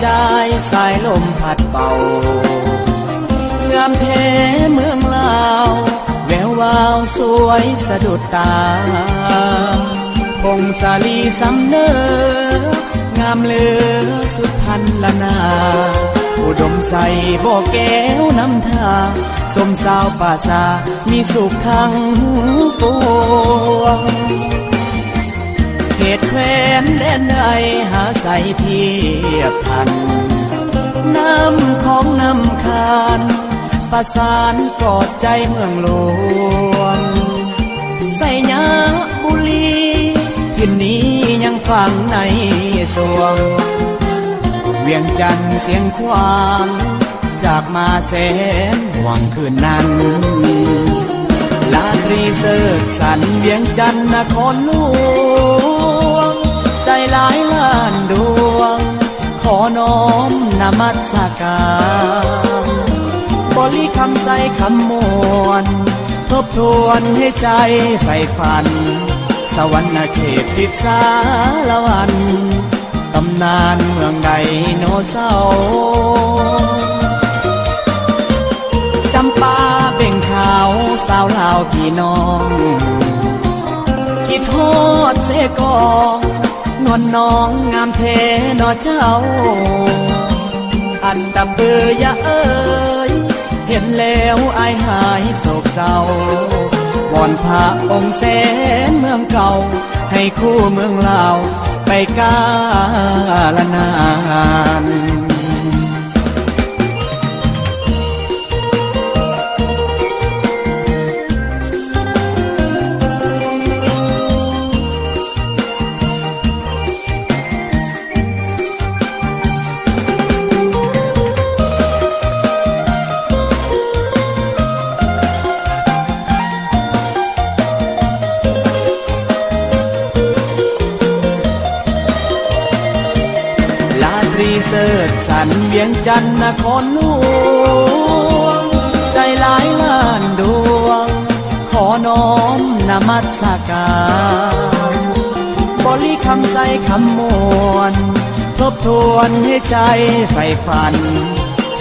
ใจสายลมพัดเป่างามแท้เมืองลาวแวววาวสวยสะดุดตาพงสาลีสำเนองามเหลือสุดพันละนาอุดมใสบ่อแก้วน้ำทาสมสาวป่าซามีสุขทั้งปวงเขตแคว้นแดนใดหาใสเทียบทันน้ำของน้ำคานประสานกอดใจเมืองหลวงใส่ยาบุรีทินนี้ยังฟังในสวงเวียงจันทร์เสียงควางจากมาแสนหวังคืนนั้นลาตรีเสิร์ชสันเวียงจันทร์นครหลวงใจหลายล้านดวงขอน้อมนมัสการบริคำใส่คำมวลทบทวนให้ใจใฝ่ฝันสวรรค์เขตติดสารวันตำนานเมืองไดโนเสาร์จำปาเบ่งขาวสาวลาวพี่น้องคิดฮอดเสกอนวลน้องงามเทนอเจ้าอันดับเบือยะเอ้ยเห็นแล้วอายหายโศกเศร้าวอนพระองค์แสนเมืองเก่าให้คู่เมืองลาวไปกาลนานเสิร์ชสันเวียงจันทร์นครหลวงใจหลายล้านดวงขอน้อมนมัสการบริคำใส่คำมวลทบทวนให้ใจใฝ่ฝัน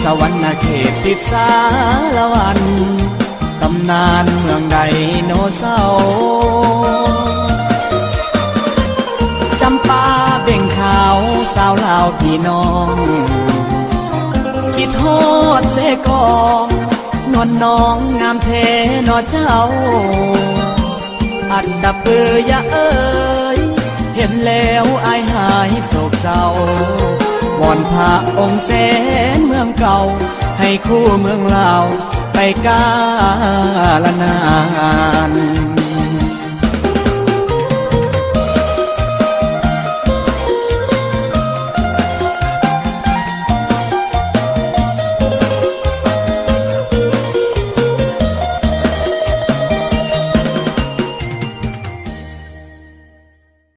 สวรรค์เขตติดสารวันตำนานเมืองไดโนเสาร์จำปาเบ่งขาวสาวลาวพี่น้องคิดฮอดเสกอนวลน้องงามเทนอเจ้าอันดับเบือยะเอ้ยเห็นแล้วอายหายโศกเศร้าวอนพระองค์แสนเมืองเก่าให้คู่เมืองลาวไปกาลนาน